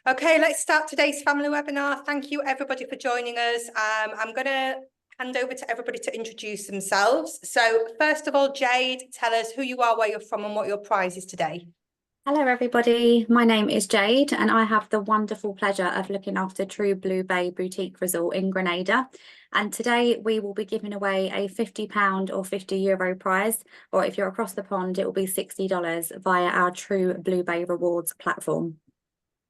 Okay, let's start today's family webinar. Thank you everybody for joining us. I'm going to hand over to everybody to introduce themselves. So first of all, Jade, tell us who you are, where you're from and what your prize is today. Hello everybody, my name is Jade and I have the wonderful pleasure of looking after True Blue Bay Boutique Resort in Grenada, and today we will be giving away a £50 or €50 prize, or if you're across the pond it will be $60 via our True Blue Bay Rewards platform.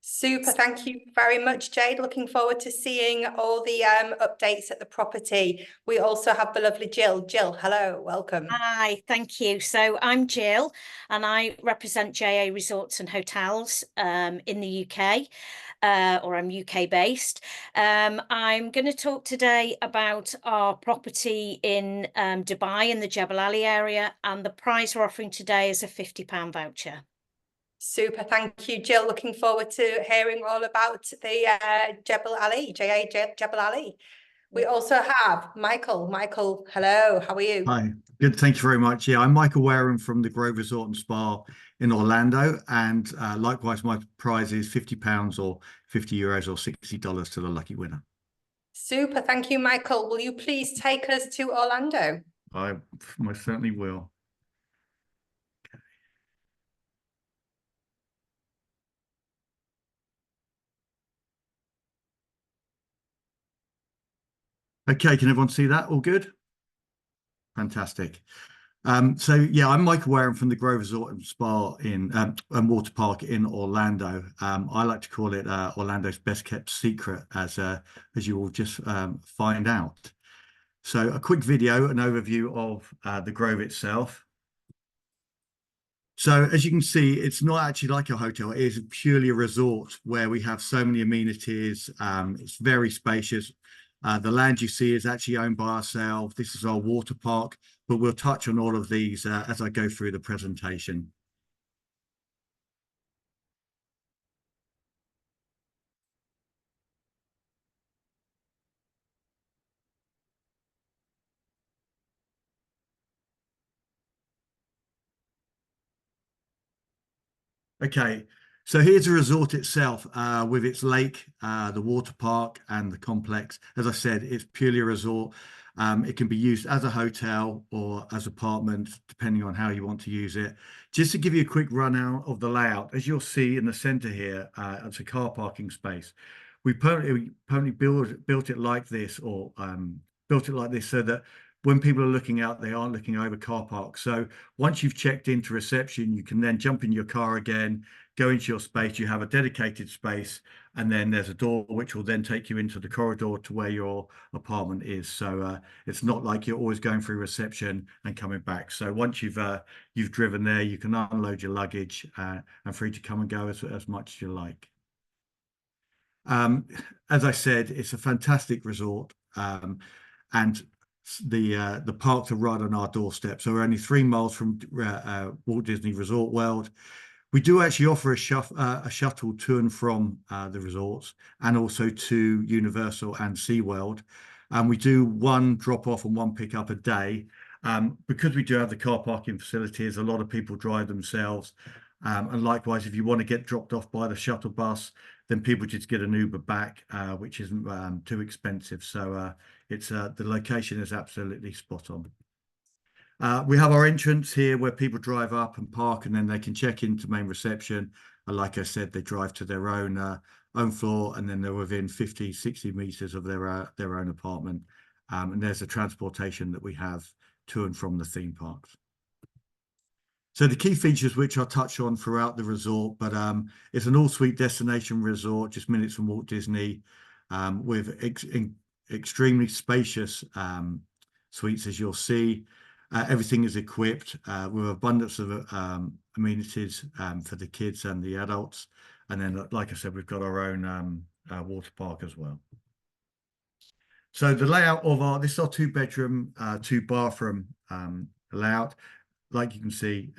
Super, thank you very much, Jade. Looking forward to seeing all the updates at the property. We also have the lovely Jill. Jill, hello, welcome. Hi, thank you. So I'm Jill and I represent JA Resorts and Hotels in the UK, or I'm UK based. I'm going to talk today about our property in Dubai in the Jebel Ali area, and the prize we're offering today is a £50 voucher. Super, thank you, Jill. Looking forward to hearing all about the Jebel Ali, Jebel Ali. We also have Michael. Michael, hello, how are you? Hi, good, thank you very much. Yeah, I'm Michael Wareham from the Grove Resort and Spa in Orlando, and likewise my prize is £50 or €50 or $60 to the lucky winner. Super, thank you, Michael. Will you please take us to Orlando? I most certainly will. Okay, can everyone see that? All good? Fantastic. So yeah, I'm Michael Wareham from the Grove Resort and Spa in and Water Park in Orlando. I like to call it Orlando's best kept secret, as you will just find out. So a quick video, an overview of the Grove itself. So as you can see, it's not actually like a hotel. It is purely a resort where we have so many amenities. It's very spacious. The land you see is actually owned by ourselves. This is our water park, but we'll touch on all of these as I go through the presentation. Okay, so here's the resort itself with its lake, the water park and the complex. As I said, it's purely a resort. It can be used as a hotel or as apartment, depending on how you want to use it. Just to give you a quick rundown of the layout, as you'll see in the center here, it's a car parking space. We permanently built it like this, or built it like this so that when people are looking out, they aren't looking over car parks. So once you've checked into reception, you can then jump in your car again, go into your space. You have a dedicated space, and then there's a door which will then take you into the corridor to where your apartment is. So it's not like you're always going through reception and coming back. So once you've driven there, you can unload your luggage and free to come and go as much as you like. As I said, it's a fantastic resort, and the parks are right on our doorstep. So we're only 3 miles from Walt Disney Resort World. We do actually offer a shuttle to and from the resorts, and also to Universal and SeaWorld. And we do 1 drop off and 1 pick up a day. Because we do have the car parking facilities, a lot of people drive themselves. And likewise, if you want to get dropped off by the shuttle bus, then people just get an Uber back, which isn't too expensive. So it's the location is absolutely spot on. We have our entrance here where people drive up and park, and then they can check into main reception. And like I said, they drive to their own floor, and then they're within 50, 60 meters of their own apartment. And there's a transportation that we have to and from the theme parks. So the key features which I'll touch on throughout the resort, but it's an all-suite destination resort, just minutes from Walt Disney, with extremely spacious suites, as you'll see. Everything is equipped with abundance of amenities for the kids and the adults. And then, like I said, we've got our own water park as well. So the layout of this is our 2-bedroom, 2-bathroom layout. Like you can see,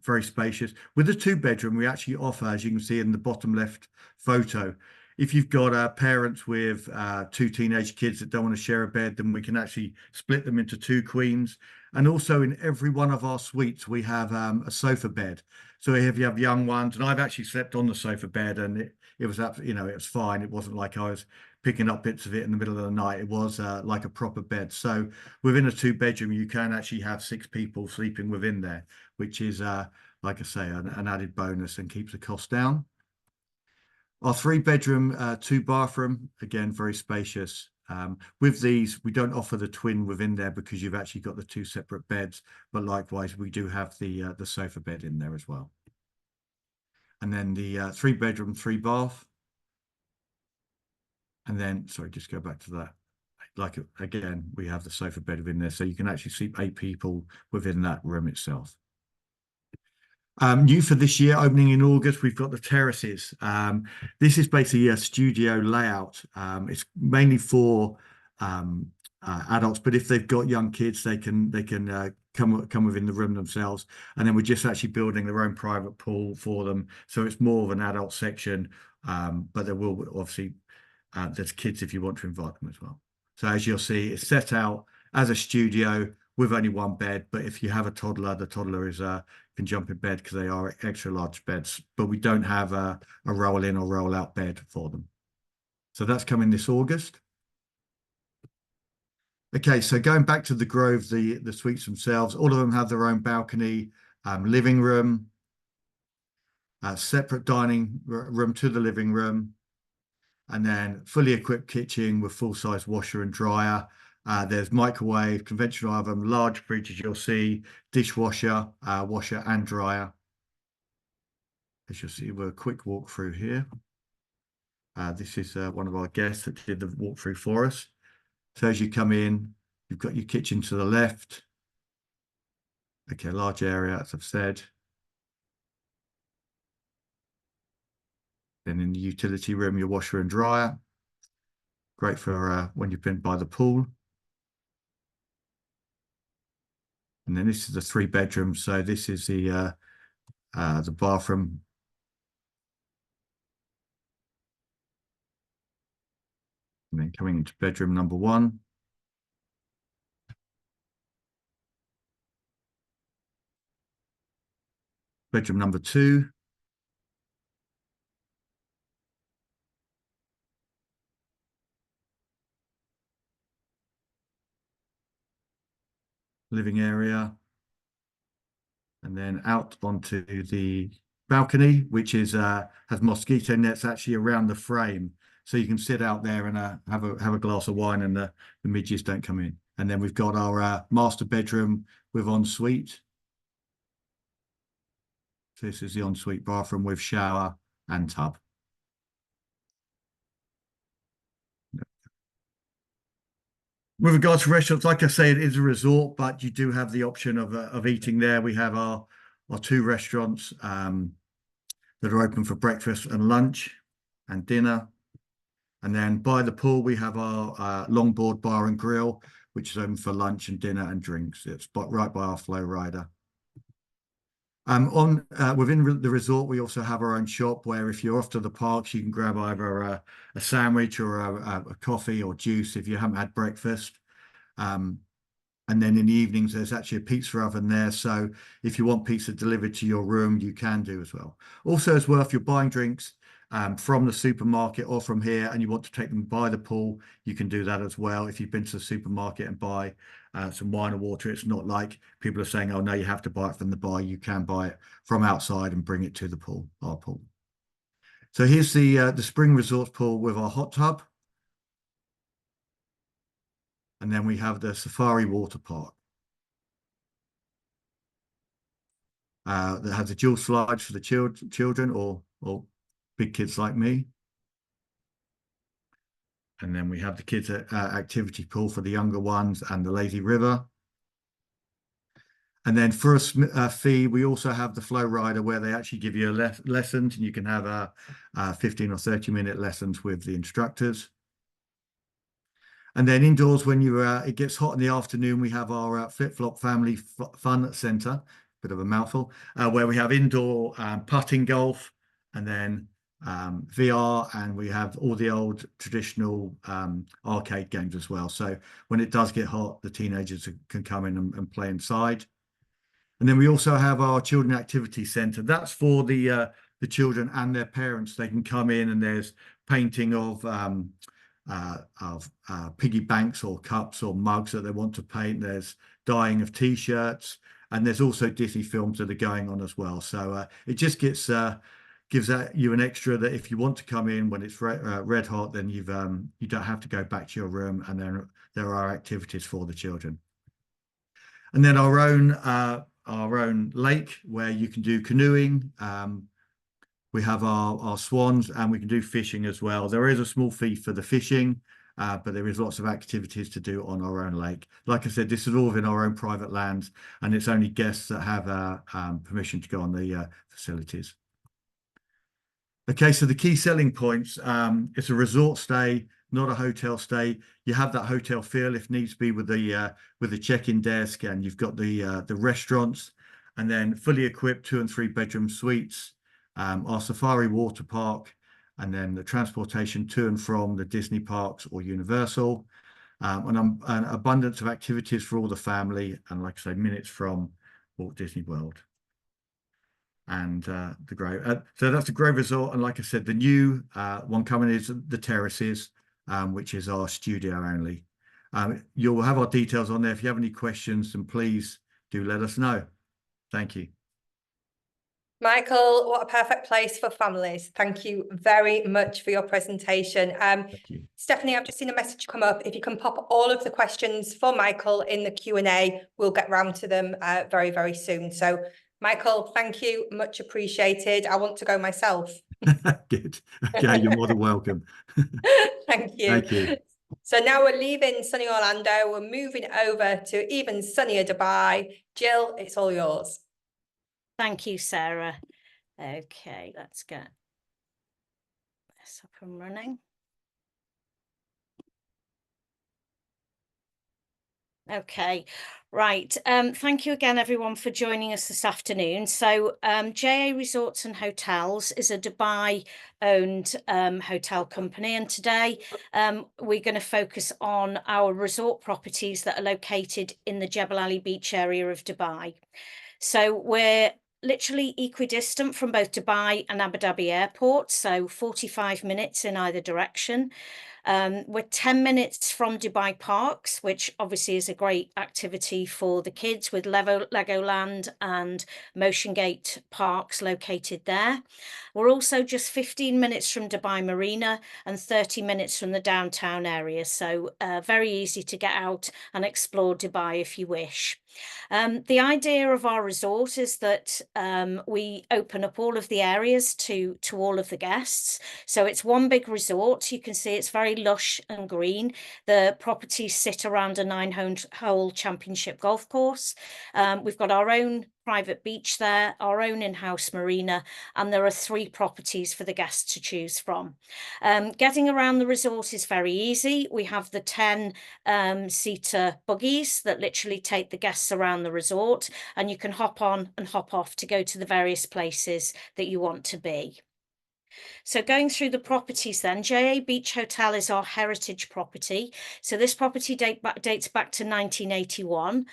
very spacious. With the 2-bedroom, we actually offer, as you can see in the bottom left photo, if you've got parents with 2 teenage kids that don't want to share a bed, then we can actually split them into 2 queens. And also in every one of our suites, we have a sofa bed. So if you have young ones, and I've actually slept on the sofa bed, and it was you know, it was fine. It wasn't like I was picking up bits of it in the middle of the night. It was like a proper bed. So within a 2-bedroom, you can actually have 6 people sleeping within there, which is like I say, an added bonus and keeps the cost down. Our 3-bedroom, 2-bathroom, again, very spacious. With these, we don't offer the twin within there because you've actually got the 2 separate beds, but likewise, we do have the sofa bed in there as well. And then the 3-bedroom, 3-bath. And then, sorry, just go back to that. Like, again, we have the sofa bed within there, so you can actually sleep 8 people within that room itself. New for this year, opening in August, we've got the terraces. This is basically a studio layout. It's mainly for adults, but if they've got young kids, they can come within the room themselves. And then we're just actually building their own private pool for them, so it's more of an adult section. But there will obviously there's kids if you want to invite them as well. So as you'll see, it's set out as a studio with only 1 bed, but if you have a toddler, the toddler is can jump in bed because they are extra large beds, but we don't have a roll in or roll out bed for them. So that's coming this August. Okay, so going back to the Grove, the suites themselves, all of them have their own balcony, living room, separate dining room to the living room, and then fully equipped kitchen with full-size washer and dryer. There's microwave, conventional oven, large fridge, as you'll see, dishwasher, washer and dryer. As you'll see, we'll a quick walk through here. This is one of our guests that did the walkthrough for us. So as you come in, you've got your kitchen to the left. Okay, large area, as I've said. Then in the utility room, your washer and dryer. Great for when you've been by the pool. And then this is the 3-bedroom. So this is the bathroom. And then coming into bedroom number 1. Bedroom number 2. Living area. And then out onto the balcony, which is has mosquito nets actually around the frame, so you can sit out there and have a glass of wine, and the midges don't come in. And then we've got our master bedroom with ensuite. So this is the ensuite bathroom with shower and tub. With regards to restaurants, like I say, it is a resort, but you do have the option of eating there. We have our 2 restaurants that are open for breakfast and lunch and dinner. And then by the pool, we have our longboard bar and grill, which is open for lunch and dinner and drinks. It's right by our flow rider. Within the resort, we also have our own shop where if you're off to the parks, you can grab either a sandwich or a coffee or juice if you haven't had breakfast. And then in the evenings, there's actually a pizza oven there. So if you want pizza delivered to your room, you can do as well. Also as well, if you're buying drinks from the supermarket or from here and you want to take them by the pool, you can do that as well. If you've been to the supermarket and buy some wine or water, it's not like people are saying, oh, no, you have to buy it from the bar. You can buy it from outside and bring it to the pool, our pool. So here's the Spring Resorts pool with our hot tub. And then we have the Safari Water Park. That has a dual slides for the children or big kids like me. And then we have the kids activity pool for the younger ones and the lazy river. And then for a fee, we also have the flow rider where they actually give you lessons, and you can have 15 or 30-minute lessons with the instructors. And then indoors, when it gets hot in the afternoon, we have our Flip-Flop Family Fun Centre, bit of a mouthful, where we have indoor putting golf, and then VR, and we have all the old traditional arcade games as well. So when it does get hot, the teenagers can come in and play inside. And then we also have our Children Activity Centre. That's for the the children and their parents, they can come in, and there's painting of piggy banks or cups or mugs that they want to paint. There's dyeing of t-shirts, and there's also Disney films that are going on as well. So it just gives you an extra, that if you want to come in when it's red hot, then you don't have to go back to your room, and then there are activities for the children. And then our own lake where you can do canoeing. We have our swans, and we can do fishing as well. There is a small fee for the fishing, but there is lots of activities to do on our own lake. Like I said, this is all within our own private lands, and it's only guests that have permission to go on the facilities. Okay, so the key selling points, it's a resort stay, not a hotel stay. You have that hotel feel if needs be with the check-in desk, and you've got the restaurants, and then fully equipped 2 and 3 bedroom suites, our safari water park, and then the transportation to and from the Disney parks or Universal, and an abundance of activities for all the family, and like I say, minutes from Walt Disney World. And the Grove. So that's the Grove Resort, and like I said, the new one coming is the Terraces, which is our studio only. You'll have our details on there. If you have any questions, then please do let us know. Thank you. Michael, what a perfect place for families. Thank you very much for your presentation. Thank you. Stephanie, I've just seen a message come up. If you can pop all of the questions for Michael in the Q&A, we'll get round to them very, very soon. So Michael, thank you, much appreciated. I want to go myself. Good. Okay, you're more than welcome. Thank you. Thank you. So now we're leaving sunny Orlando. We're moving over to even sunnier Dubai. Jill, it's all yours. Thank you, Sarah. Okay, let's get this up and running. Okay, right. Thank you again, everyone, for joining us this afternoon. So JA Resorts and Hotels is a Dubai-owned hotel company, and today we're going to focus on our resort properties that are located in the Jebel Ali Beach area of Dubai. So we're literally equidistant from both Dubai and Abu Dhabi airports, so 45 minutes in either direction. We're 10 minutes from Dubai Parks, which obviously is a great activity for the kids, with Legoland and Motion Gate parks located there. We're also just 15 minutes from Dubai Marina and 30 minutes from the downtown area, so very easy to get out and explore Dubai if you wish. The idea of our resort is that we open up all of the areas to all of the guests. So it's one big resort. You can see it's very lush and green. The properties sit around a 9-hole championship golf course. We've got our own private beach there, our own in-house marina, and there are 3 properties for the guests to choose from. Getting around the resort is very easy. We have the 10-seater buggies that literally take the guests around the resort, and you can hop on and hop off to go to the various places that you want to be. So going through the properties then, JA Beach Hotel is our heritage property. So this property dates back to 1981.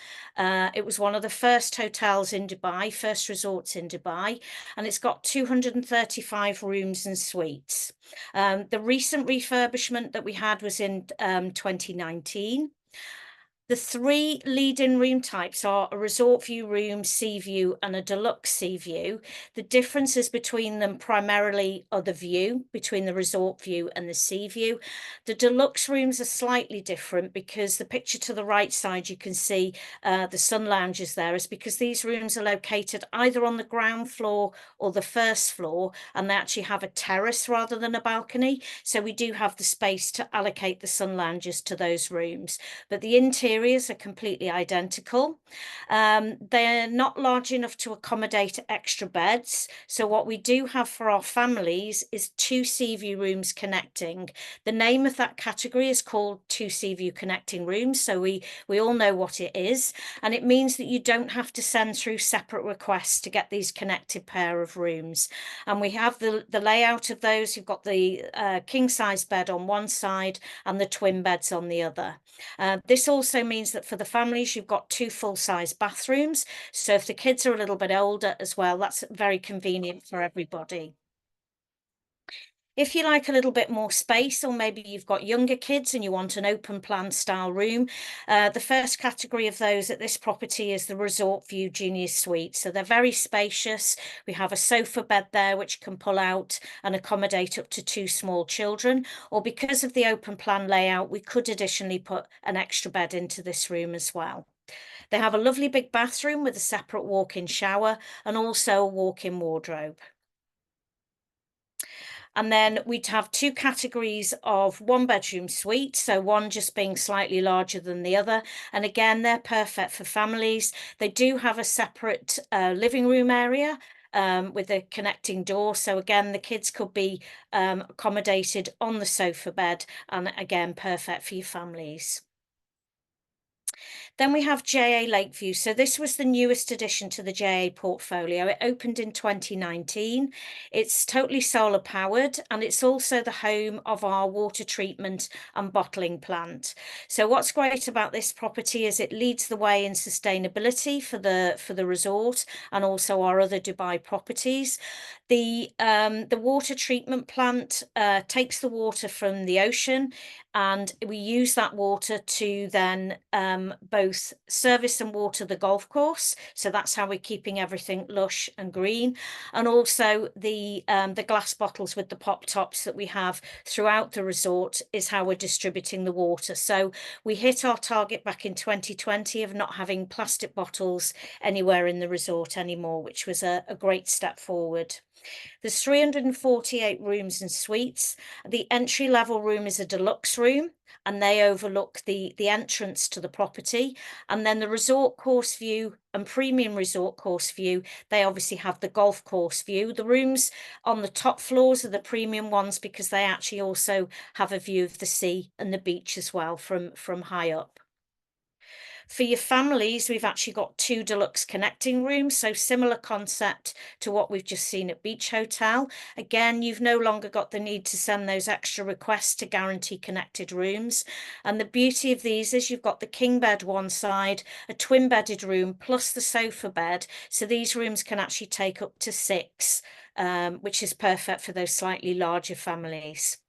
It was one of the first hotels in Dubai, first resorts in Dubai, and it's got 235 rooms and suites. The recent refurbishment that we had was in 2019. The 3 lead-in room types are a resort view room, sea view, and a deluxe sea view. The differences between them primarily are the view between the resort view and the sea view. The deluxe rooms are slightly different because the picture to the right side, you can see the sun lounges there, is because these rooms are located either on the ground floor or the first floor, and they actually have a terrace rather than a balcony. So we do have the space to allocate the sun lounges to those rooms. But the interior are completely identical. They're not large enough to accommodate extra beds. So what we do have for our families is 2 sea view rooms connecting. The name of that category is called 2 sea view connecting rooms. So we all know what it is. And it means that you don't have to send through separate requests to get these connected pair of rooms. And we have the layout of those. You've got the king size bed on one side and the twin beds on the other. This also also means that for the families, you've got 2 full-size bathrooms. So if the kids are a little bit older as well, that's very convenient for everybody. If you like a little bit more space, or maybe you've got younger kids and you want an open plan style room, the first category of those at this property is the Resort View Junior Suite. So they're very spacious. We have a sofa bed there which can pull out and accommodate up to 2 small children, or because of the open plan layout, we could additionally put an extra bed into this room as well. They have a lovely big bathroom with a separate walk-in shower and also a walk-in wardrobe. And then we'd have 2 categories of 1-bedroom suite, so one just being slightly larger than the other. And again, they're perfect for families. They do have a separate living room area with a connecting door. So again, the kids could be accommodated on the sofa bed, and again, perfect for your families. Then we have JA Lakeview. So this was the newest addition to the JA portfolio. It opened in 2019. It's totally solar powered, and it's also the home of our water treatment and bottling plant. So what's great about this property is it leads the way in sustainability for the resort and also our other Dubai properties. The water treatment plant takes the water from the ocean, and we use that water to then both service and water the golf course. So that's how we're keeping everything lush and green. And also the glass bottles with the pop tops that we have throughout the resort is how we're distributing the water. So we hit our target back in 2020 of not having plastic bottles anywhere in the resort anymore, which was a great step forward. There's 348 rooms and suites. The entry level room is a deluxe room, and they overlook the entrance to the property. And then the resort course view and premium resort course view, they obviously have the golf course view. The rooms on the top floors are the premium ones because they actually also have a view of the sea and the beach as well from high up. For your families, we've actually got 2 deluxe connecting rooms, so similar concept to what we've just seen at Beach Hotel. Again, you've no longer got the need to send those extra requests to guarantee connected rooms. And the beauty of these is you've got the king bed one side, a twin bedded room, plus the sofa bed. So these rooms can actually take up to 6, which is perfect for those slightly larger families.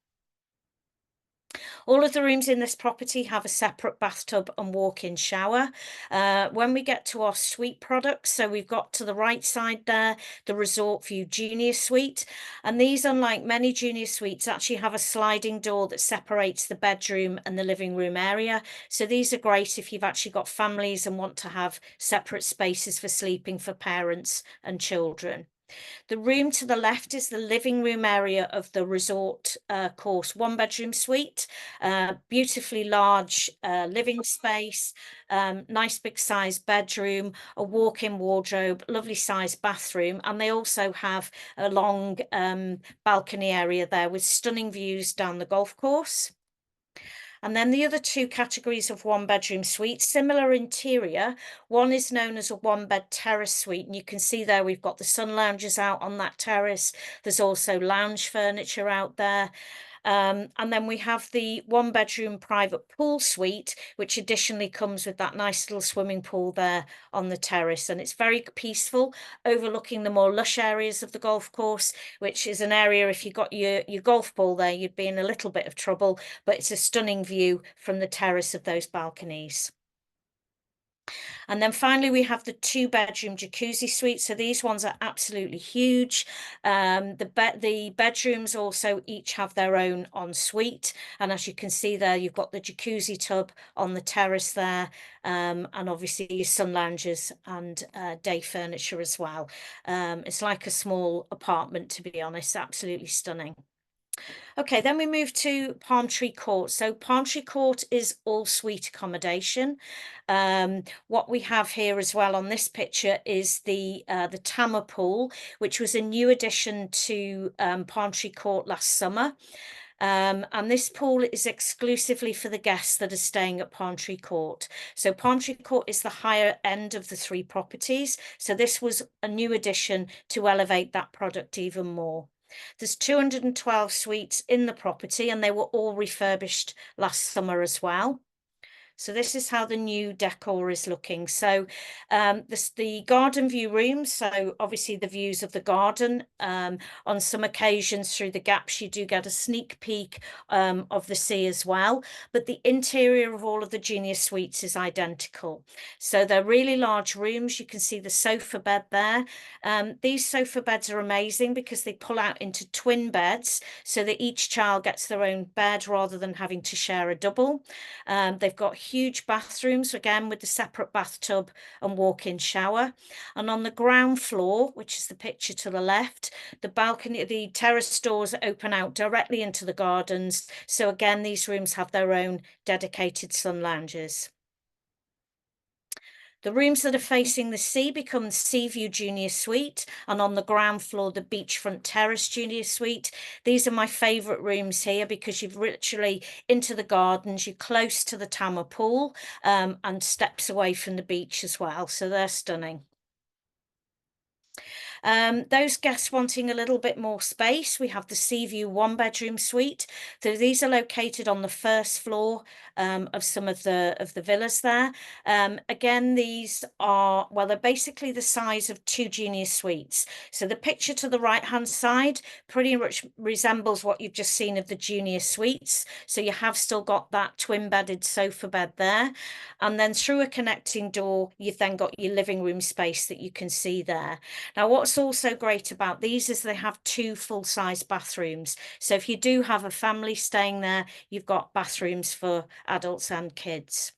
All of the rooms in this property have a separate bathtub and walk-in shower. When we get to our suite products, so we've got to the right side there, the Resort View Junior Suite. And these, unlike many junior suites, actually have a sliding door that separates the bedroom and the living room area. So these are great if you've actually got families and want to have separate spaces for sleeping for parents and children. The room to the left is the living room area of the resort course 1-bedroom suite. Beautifully large living space, nice big size bedroom, a walk-in wardrobe, lovely size bathroom, and they also have a long balcony area there with stunning views down the golf course. And then the other 2 categories of 1-bedroom suites, similar interior. One is known as a 1-bed terrace suite. And you can see there we've got the sun loungers out on that terrace. There's also lounge furniture out there. And then we have the 1-bedroom private pool suite, which additionally comes with that nice little swimming pool there on the terrace. And it's very peaceful, overlooking the more lush areas of the golf course, which is an area, if you got your golf ball there, you'd be in a little bit of trouble, but it's a stunning view from the terrace of those balconies. And then finally, we have the 2-bedroom jacuzzi suite. So these ones are absolutely huge. The bedrooms also each have their own ensuite. And as you can see there, you've got the jacuzzi tub on the terrace there. And obviously your sun lounges and day furniture as well. It's like a small apartment, to be honest, absolutely stunning. Okay, then we move to Palm Tree Court. So Palm Tree Court is all suite accommodation. What we have here as well on this picture is the Tama pool, which was a new addition to Palm Tree Court last summer. And this pool is exclusively for the guests that are staying at Palm Tree Court. So Palm Tree Court is the higher end of the 3 properties. So this was a new addition to elevate that product even more. There's 212 suites in the property, and they were all refurbished last summer as well. So this is how the new decor is looking. So the garden view rooms, so obviously the views of the garden. On some occasions through the gaps, you do get a sneak peek of the sea as well. But the interior of all of the junior suites is identical. So they're really large rooms. You can see the sofa bed there. These sofa beds are amazing because they pull out into twin beds so that each child gets their own bed rather than having to share a double. They've got huge bathrooms, again, with the separate bathtub and walk-in shower. And on the ground floor, which is the picture to the left, the balcony, the terrace doors open out directly into the gardens. So again, these rooms have their own dedicated sun lounges. The rooms that are facing the sea become the Sea View Junior Suite, and on the ground floor, the Beachfront Terrace Junior Suite. These are my favourite rooms here because you've literally into the gardens, you're close to the Tama pool, and steps away from the beach as well. So they're stunning. Those guests wanting a little bit more space, we have the Sea View 1-bedroom suite. So these are located on the first floor of some of the villas there. Again, these are, well, they're basically the size of 2 junior suites. So the picture to the right-hand side pretty much resembles what you've just seen of the junior suites. So you have still got that twin-bedded sofa bed there. And then through a connecting door, you've then got your living room space that you can see there. Now, what's also great about these is they have 2 full-size bathrooms. So if you do have a family staying there, you've got bathrooms for adults and kids.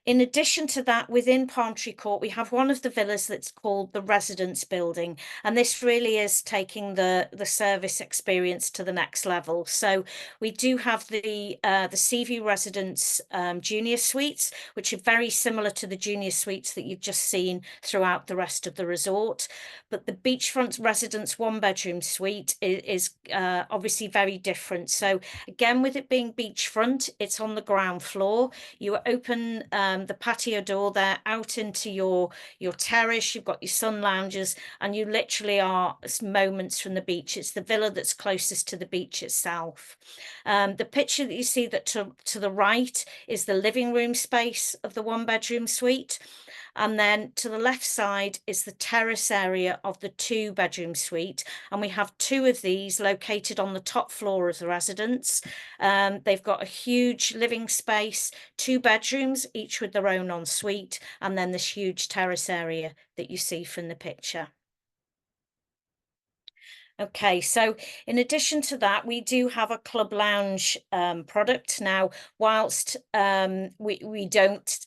In addition to that, within Palm Tree Court, we have one of the villas that's called the Residence Building. And this really is taking the service experience to the next level. So we do have the Sea View Residence Junior Suites, which are very similar to the junior suites that you've just seen throughout the rest of the resort. But the Beachfront Residence 1-bedroom suite is obviously very different. So again, with it being beachfront, it's on the ground floor. You open the patio door there out into your terrace. You've got your sun lounges, and you literally are moments from the beach. It's the villa that's closest to the beach itself. The picture that you see that to the right is the living room space of the 1-bedroom suite. And then to the left side is the terrace area of the 2-bedroom suite. And we have 2 of these located on the top floor of the residence. They've got a huge living space, 2 bedrooms, each with their own ensuite, and then this huge terrace area that you see from the picture. Okay, so in addition to that, we do have a club lounge product. Now, whilst we don't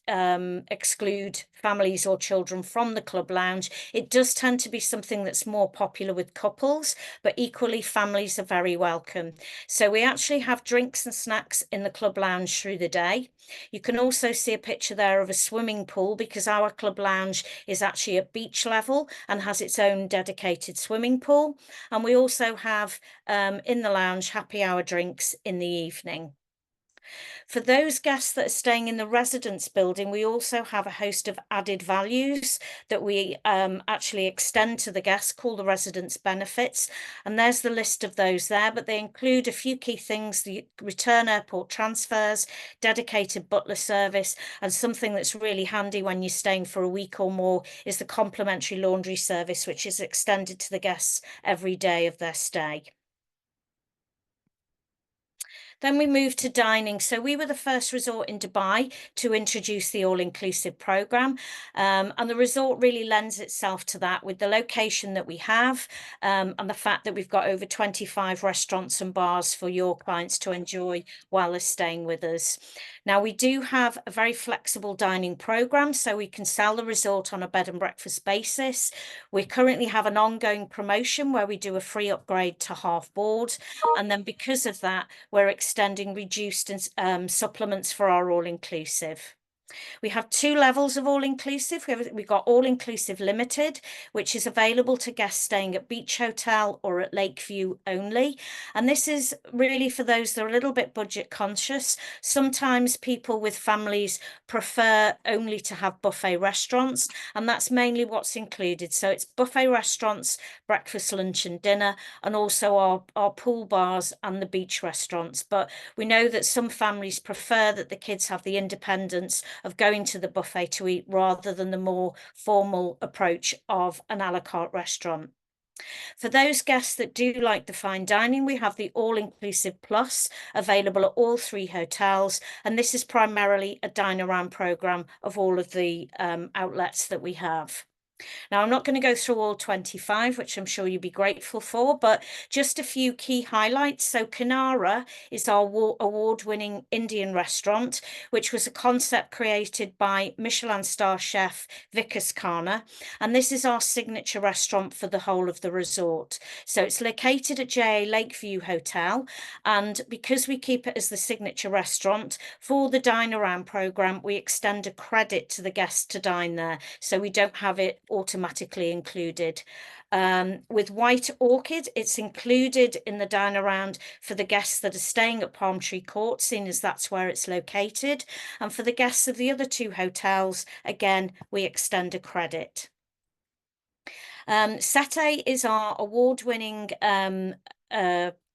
exclude families or children from the club lounge, it does tend to be something that's more popular with couples, but equally families are very welcome. So we actually have drinks and snacks in the club lounge through the day. You can also see a picture there of a swimming pool because our club lounge is actually at beach level and has its own dedicated swimming pool. And we also have in the lounge happy hour drinks in the evening. For those guests that are staying in the residence building, we also have a host of added values that we actually extend to the guests called the residence benefits. And there's the list of those there, but they include a few key things: the return airport transfers, dedicated butler service, and something that's really handy when you're staying for a week or more is the complimentary laundry service, which is extended to the guests every day of their stay. Then we moved to dining. So we were the first resort in Dubai to introduce the all-inclusive program. And the resort really lends itself to that with the location that we have and the fact that we've got over 25 restaurants and bars for your clients to enjoy while they're staying with us. Now, we do have a very flexible dining program, so we can sell the resort on a bed and breakfast basis. We currently have an ongoing promotion where we do a free upgrade to half board. And then because of that, we're extending reduced supplements for our all-inclusive. We have 2 levels of all-inclusive. We've got all-inclusive limited, which is available to guests staying at Beach Hotel or at Lakeview only. And this is really for those that are a little bit budget conscious. Sometimes people with families prefer only to have buffet restaurants, and that's mainly what's included. So it's buffet restaurants, breakfast, lunch and dinner, and also our pool bars and the beach restaurants. But we know that some families prefer that the kids have the independence of going to the buffet to eat rather than the more formal approach of an a la carte restaurant. For those guests that do like the fine dining, we have the All-Inclusive Plus available at all 3 hotels, and this is primarily a dine-around programme of all of the outlets that we have. Now, I'm not going to go through all 25, which I'm sure you'd be grateful for, but just a few key highlights. So Kanara is our award-winning Indian restaurant, which was a concept created by Michelin star chef Vikas Khanna. And this is our signature restaurant for the whole of the resort. So it's located at JA Lakeview Hotel. And because we keep it as the signature restaurant, for the dine around programme, we extend a credit to the guests to dine there. So we don't have it automatically included. With White Orchid, it's included in the dine around for the guests that are staying at Palm Tree Court, seeing as that's where it's located. And for the guests of the other 2 hotels, again, we extend a credit. Sete is our award-winning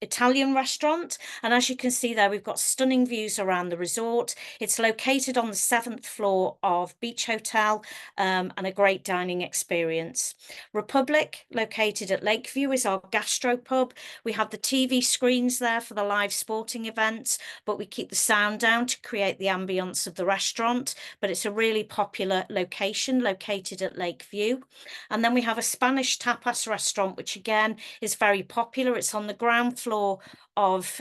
Italian restaurant, and as you can see there, we've got stunning views around the resort. It's located on the 7th floor of Beach Hotel, and a great dining experience. Republic, located at Lakeview, is our gastropub. We have the TV screens there for the live sporting events, but we keep the sound down to create the ambience of the restaurant. But it's a really popular location, located at Lakeview. And then we have a Spanish tapas restaurant, which again is very popular. It's on the ground floor of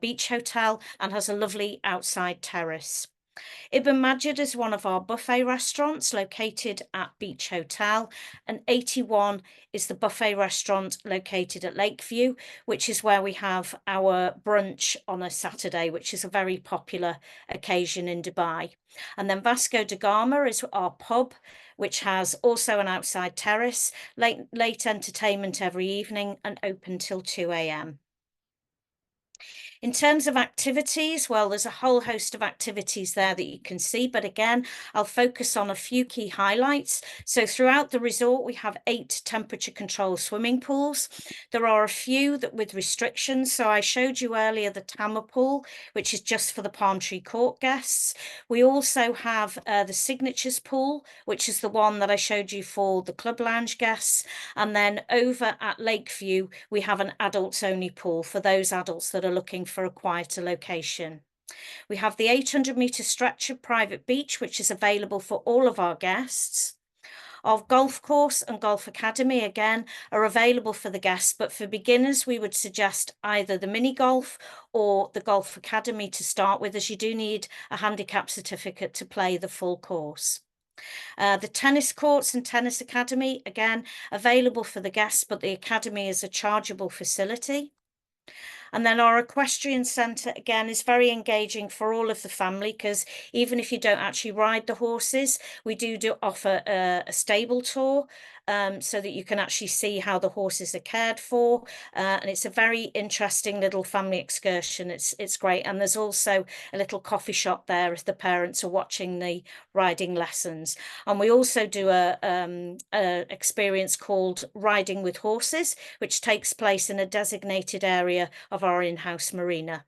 Beach Hotel and has a lovely outside terrace. Ibn Majid is one of our buffet restaurants located at Beach Hotel, and 81 is the buffet restaurant located at Lakeview, which is where we have our brunch on a Saturday, which is a very popular occasion in Dubai. And then Vasco da Gama is our pub, which has also an outside terrace, late entertainment every evening and open till 2 a.m. In terms of activities, well, there's a whole host of activities there that you can see, but again, I'll focus on a few key highlights. So throughout the resort, we have 8 temperature controlled swimming pools. There are a few that with restrictions. So I showed you earlier the Tama pool, which is just for the Palm Tree Court guests. We also have the Signatures pool, which is the one that I showed you for the Club Lounge guests. And then over at Lakeview, we have an adults only pool for those adults that are looking for a quieter location. We have the 800-meter stretch of private beach, which is available for all of our guests. Our golf course and golf academy, again, are available for the guests, but for beginners, we would suggest either the mini golf or the golf academy to start with, as you do need a handicap certificate to play the full course. The tennis courts and tennis academy, again, available for the guests, but the academy is a chargeable facility. And then our equestrian centre, again, is very engaging for all of the family, because even if you don't actually ride the horses, we do offer a stable tour, so that you can actually see how the horses are cared for. And it's a very interesting little family excursion. It's great. And there's also a little coffee shop there if the parents are watching the riding lessons. And we also do a experience called Riding with Horses, which takes place in a designated area of our in-house marina.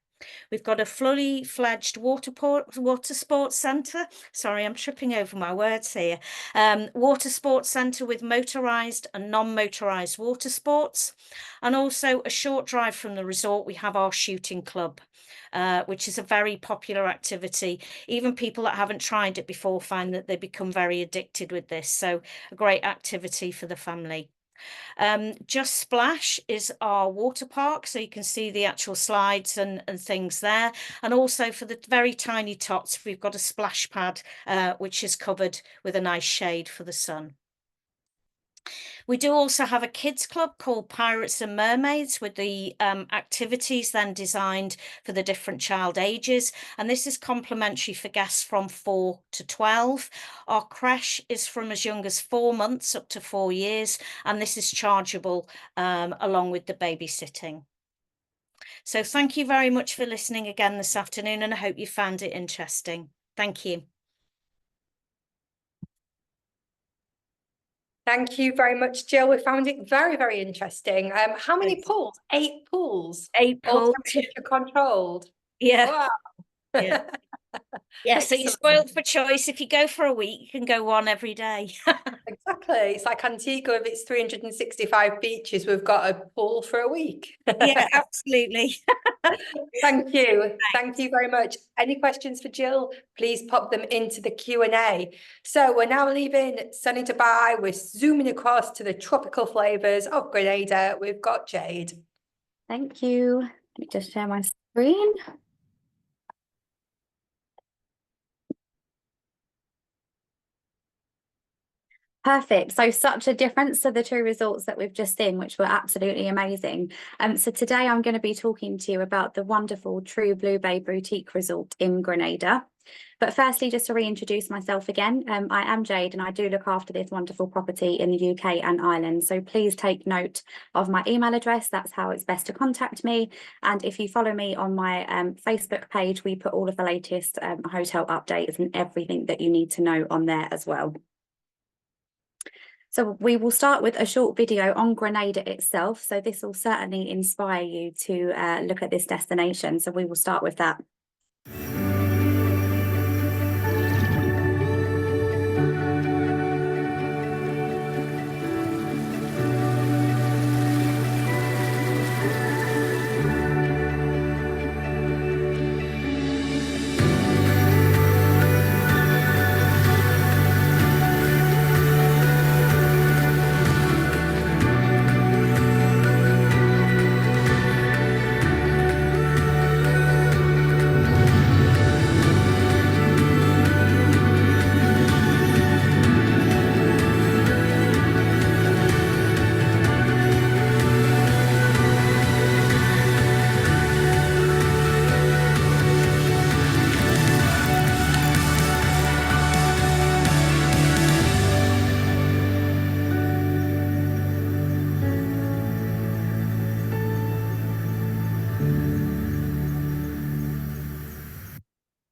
We've got a fully fledged water sports centre. Sorry, I'm tripping over my words here. Water sports centre with motorised and non-motorised water sports. And also a short drive from the resort, we have our shooting club, which is a very popular activity. Even people that haven't tried it before find that they become very addicted with this. So a great activity for the family. Just Splash is our water park, so you can see the actual slides and things there. And also for the very tiny tots, we've got a splash pad, which is covered with a nice shade for the sun. We do also have a kids club called Pirates and Mermaids, with the activities then designed for the different child ages. And this is complimentary for guests from 4 to 12. Our creche is from as young as 4 months up to 4 years, and this is chargeable along with the babysitting. So thank you very much for listening again this afternoon, and I hope you found it interesting. Thank you. Thank you very much, Jill. We found it very, very interesting. How many Thanks. pools? 8 pools. 8 All pools. temperature controlled. Yeah. Wow. Yeah. Yeah, so you're Excellent. spoiled for choice. If you go for a week, you can go one every day. Exactly. It's like Antigua, if it's 365 beaches, we've got a pool for a week. Yeah, absolutely. Thank you. Thank you very much. Any questions for Jill? Please pop them into the Q&A. So we're now leaving sunny Dubai. We're zooming across to the tropical flavors of Grenada. We've got Jade. Thank you. Let me just share my screen. Perfect. So such a difference to the two results that we've just seen, which were absolutely amazing. So today I'm going to be talking to you about the wonderful True Blue Bay Boutique Resort in Grenada. But firstly, just to reintroduce myself again, I am Jade and I do look after this wonderful property in the UK and Ireland. So please take note of my email address. That's how it's best to contact me. And if you follow me on my Facebook page, we put all of the latest hotel updates and everything that you need to know on there as well. So we will start with a short video on Grenada itself. So this will certainly inspire you to look at this destination. So we will start with that.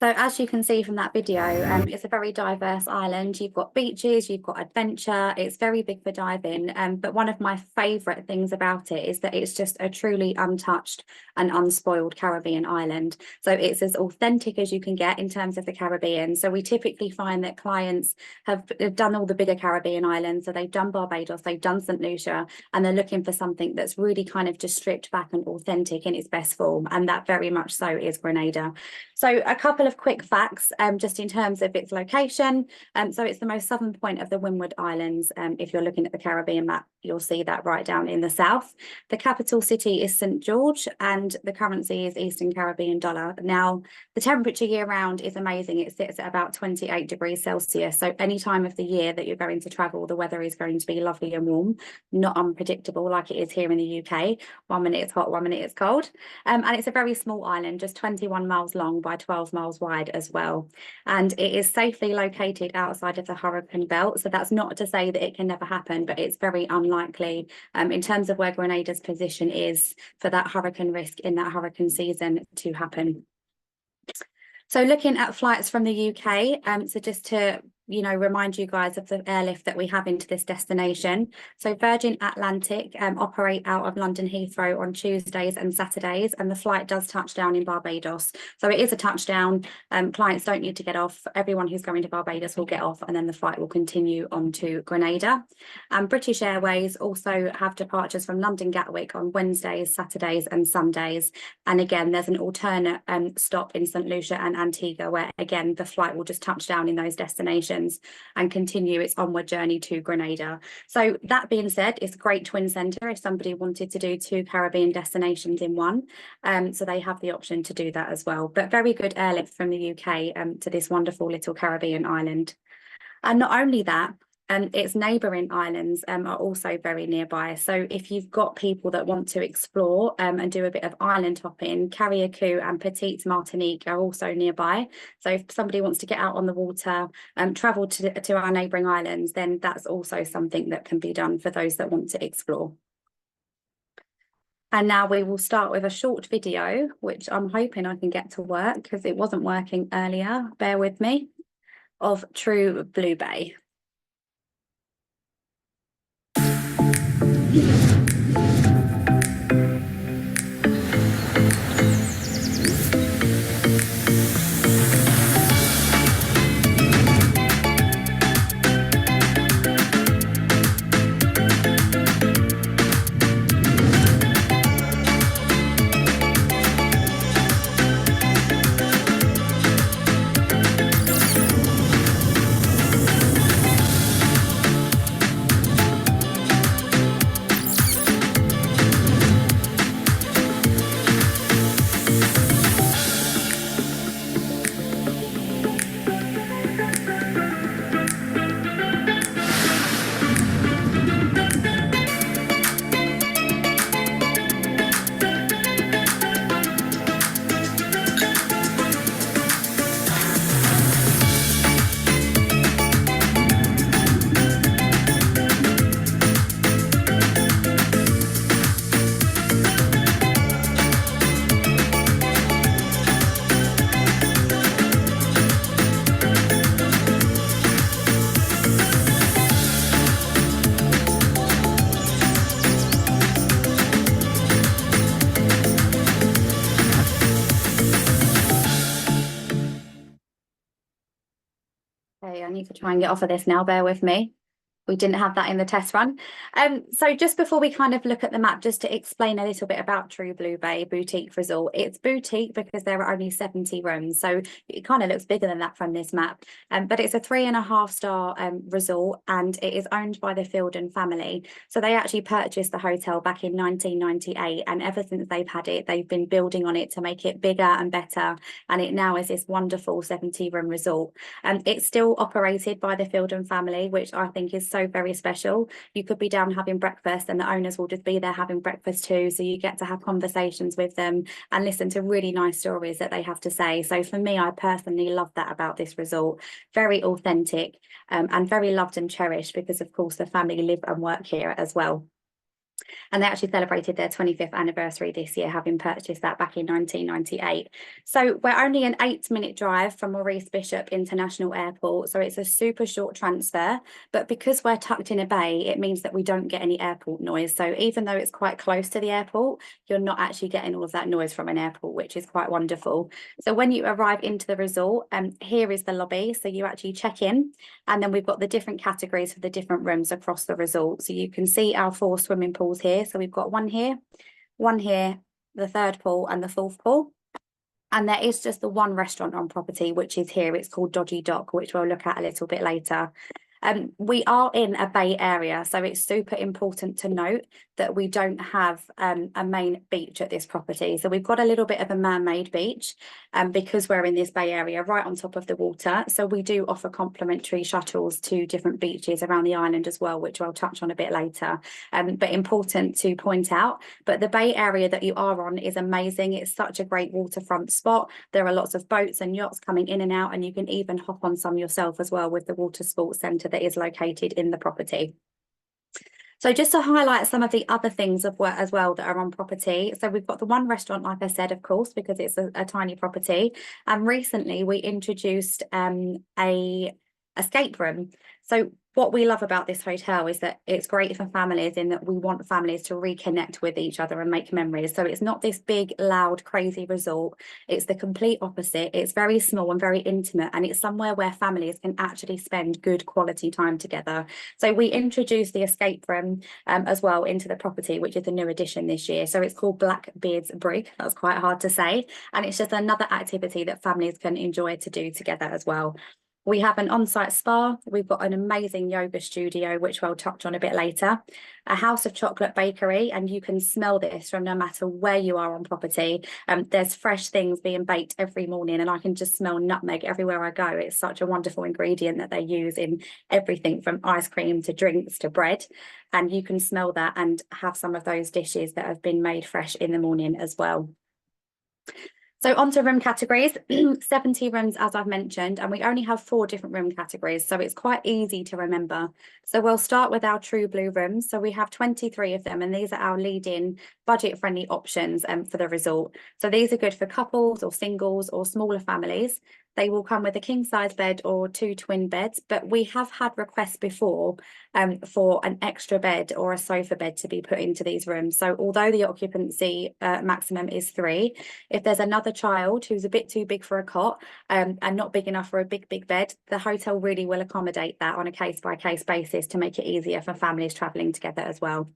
So as you can see from that video, it's a very diverse island. You've got beaches, you've got adventure. It's very big for diving. But one of my favourite things about it is that it's just a truly untouched and unspoiled Caribbean island. So it's as authentic as you can get in terms of the Caribbean. So we typically find that clients have done all the bigger Caribbean islands. So they've done Barbados, they've done St. Lucia, and they're looking for something that's really kind of just stripped back and authentic in its best form. And that very much so is Grenada. So a couple of quick facts just in terms of its location. So it's the most southern point of the Windward Islands. If you're looking at the Caribbean map, you'll see that right down in the south. The capital city is St. George and the currency is Eastern Caribbean dollar. Now, the temperature year round is amazing. It sits at about 28 degrees Celsius. So any time of the year that you're going to travel, the weather is going to be lovely and warm, not unpredictable like it is here in the UK. 1 minute it's hot, 1 minute it's cold. And it's a very small island, just 21 miles long by 12 miles wide as well. And it is safely located outside of the hurricane belt. So that's not to say that it can never happen, but it's very unlikely in terms of where Grenada's position is for that hurricane risk in that hurricane season to happen. So looking at flights from the UK, so just to remind you guys of the airlift that we have into this destination. So Virgin Atlantic operate out of London Heathrow on Tuesdays and Saturdays, and the flight does touch down in Barbados. So it is a touchdown. Clients don't need to get off. Everyone who's going to Barbados will get off, and then the flight will continue on to Grenada. And British Airways also have departures from London Gatwick on Wednesdays, Saturdays and Sundays. And again, there's an alternate stop in St. Lucia and Antigua where, again, the flight will just touch down in those destinations and continue its onward journey to Grenada. So that being said, it's a great twin centre if somebody wanted to do 2 Caribbean destinations in one. So they have the option to do that as well. But very good airlift from the UK to this wonderful little Caribbean island. And not only that, And its neighbouring islands are also very nearby. So if you've got people that want to explore and do a bit of island hopping, Carriacou and Petite Martinique are also nearby. So if somebody wants to get out on the water and travel to our neighbouring islands, then that's also something that can be done for those that want to explore. And now we will start with a short video, which I'm hoping I can get to work because it wasn't working earlier. Bear with me, of True Blue Bay. Okay, I need to try and get off of this now, bear with me. We didn't have that in the test run. So just before we kind of look at the map, just to explain a little bit about True Blue Bay Boutique Resort. It's boutique because there are only 70 rooms. So it kind of looks bigger than that from this map. But it's a 3.5-star resort, and it is owned by the Fielden family. So they actually purchased the hotel back in 1998. And ever since they've had it, they've been building on it to make it bigger and better. And it now is this wonderful 70-room resort. And it's still operated by the Fielden family, which I think is so very special. You could be down having breakfast and the owners will just be there having breakfast too, so you get to have conversations with them and listen to really nice stories that they have to say. So for me, I personally love that about this resort. Very authentic and very loved and cherished because of course the family live and work here as well. And they actually celebrated their 25th anniversary this year, having purchased that back in 1998. So we're only an 8-minute drive from Maurice Bishop International Airport. So it's a super short transfer, but because we're tucked in a bay, it means that we don't get any airport noise. So even though it's quite close to the airport, you're not actually getting all of that noise from an airport, which is quite wonderful. So when you arrive into the resort, here is the lobby. So you actually check in, and then we've got the different categories for the different rooms across the resort. So you can see our 4 swimming pools here. So we've got one here, the third pool and the fourth pool. And there is just the one restaurant on property, which is here. It's called Dodgy Dock, which we'll look at a little bit later. We are in a bay area, so it's super important to note that we don't have a main beach at this property. So we've got a little bit of a man-made beach because we're in this bay area right on top of the water. So we do offer complimentary shuttles to different beaches around the island as well, which I'll touch on a bit later. But important to point out, but the bay area that you are on is amazing. It's such a great waterfront spot. There are lots of boats and yachts coming in and out, and you can even hop on some yourself as well with the water sports centre that is located in the property. So just to highlight some of the other things of work as well that are on property. So we've got the one restaurant, like I said, of course, because it's a tiny property. And recently we introduced a escape room. So what we love about this hotel is that it's great for families, in that we want families to reconnect with each other and make memories. So it's not this big, loud, crazy resort. It's the complete opposite. It's very small and very intimate, and it's somewhere where families can actually spend good quality time together. So we introduced the escape room as well into the property, which is a new addition this year. So it's called Blackbeard's Brig. That's quite hard to say. And it's just another activity that families can enjoy to do together as well. We have an on-site spa. We've got an amazing yoga studio, which we'll touch on a bit later. A house of chocolate bakery, and you can smell this from no matter where you are on property. There's fresh things being baked every morning, and I can just smell nutmeg everywhere I go. It's such a wonderful ingredient that they use in everything from ice cream to drinks to bread. And you can smell that and have some of those dishes that have been made fresh in the morning as well. So onto room categories, 70 rooms, as I've mentioned, and we only have 4 different room categories, so it's quite easy to remember. So we'll start with our True Blue rooms. So we have 23 of them, and these are our leading budget-friendly options for the resort. So these are good for couples or singles or smaller families. They will come with a king-size bed or 2 twin beds, but we have had requests before for an extra bed or a sofa bed to be put into these rooms. So although the occupancy maximum is 3, if there's another child who's a bit too big for a cot and not big enough for a big bed, the hotel really will accommodate that on a case-by-case basis to make it easier for families travelling together as well.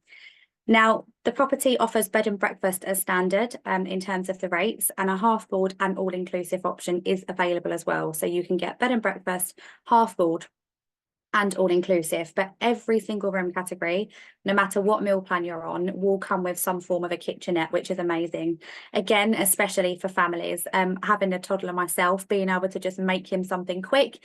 Now, the property offers bed and breakfast as standard in terms of the rates, and a half board and all-inclusive option is available as well. So you can get bed and breakfast, half board and all-inclusive, but every single room category, no matter what meal plan you're on, will come with some form of a kitchenette, which is amazing. Again, especially for families, having a toddler myself, being able to just make him something quick,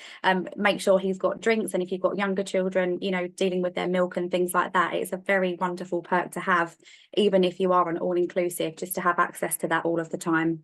make sure he's got drinks, and if you've got younger children, you know, dealing with their milk and things like that, it's a very wonderful perk to have, even if you are an all-inclusive, just to have access to that all of the time.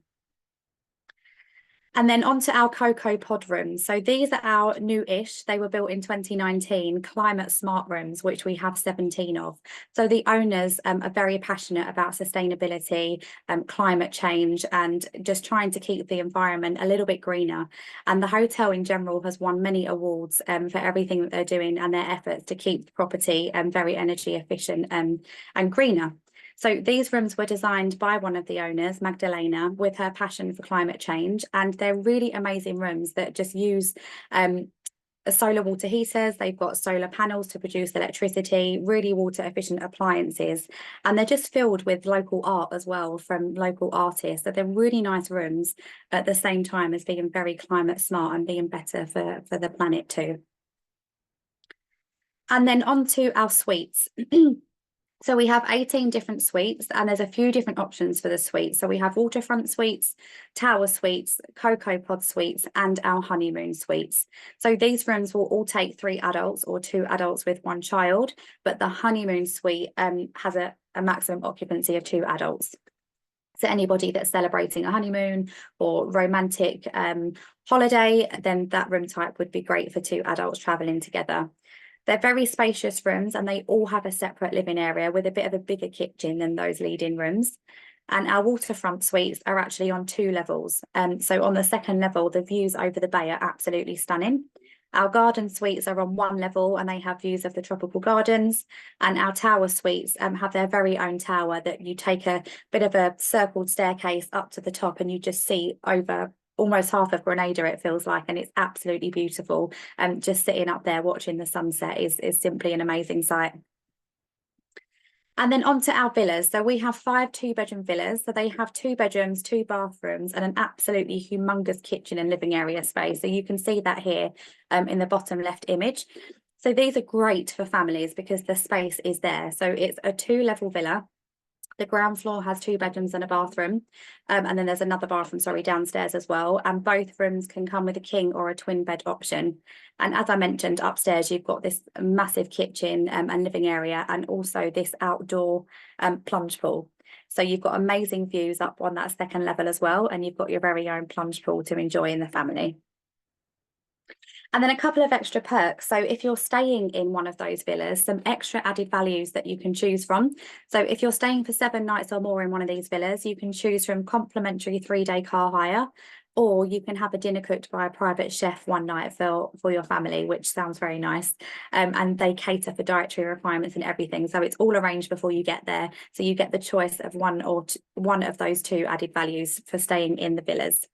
And then onto our Cocoa Pod rooms. So these are our new-ish, they were built in 2019, climate smart rooms, which we have 17 of. So the owners are very passionate about sustainability, climate change, and just trying to keep the environment a little bit greener. And the hotel in general has won many awards for everything that they're doing and their efforts to keep the property very energy efficient and greener. So these rooms were designed by one of the owners, Magdalena, with her passion for climate change, and they're really amazing rooms that just use solar water heaters. They've got solar panels to produce electricity, really water efficient appliances, and they're just filled with local art as well from local artists. So they're really nice rooms at the same time as being very climate smart and being better for the planet too. And then on to our suites. So we have 18 different suites, and there's a few different options for the suites. So we have waterfront suites, tower suites, Cocoa Pod suites, and our honeymoon suites. So these rooms will all take 3 adults or 2 adults with 1 child, but the honeymoon suite has a maximum occupancy of 2 adults. So anybody that's celebrating a honeymoon or romantic holiday, then that room type would be great for 2 adults traveling together. They're very spacious rooms, and they all have a separate living area with a bit of a bigger kitchen than those lead-in rooms. And our waterfront suites are actually on 2 levels. So on the 2nd level, the views over the bay are absolutely stunning. Our garden suites are on 1 level, and they have views of the tropical gardens. And our tower suites have their very own tower that you take a bit of a circled staircase up to the top, and you just see over almost half of Grenada, it feels like, and it's absolutely beautiful. Just sitting up there watching the sunset is simply an amazing sight. And then onto our villas. So we have 5 2-bedroom villas. So they have 2 bedrooms, 2 bathrooms, and an absolutely humongous kitchen and living area space. So you can see that here in the bottom left image. So these are great for families because the space is there. So it's a 2-level villa. The ground floor has 2 bedrooms and a bathroom, and then there's another bathroom, sorry, downstairs as well. And both rooms can come with a king or a twin bed option. And as I mentioned, upstairs you've got this massive kitchen and living area, and also this outdoor plunge pool. So you've got amazing views up on that 2nd level as well, and you've got your very own plunge pool to enjoy in the family. And then a couple of extra perks. So if you're staying in one of those villas, some extra added values that you can choose from. So if you're staying for 7 nights or more in one of these villas, you can choose from complimentary 3-day car hire, or you can have a dinner cooked by a private chef 1 night for your family, which sounds very nice. And they cater for dietary requirements and everything. So it's all arranged before you get there. So you get the choice of one of those 2 added values for staying in the villas.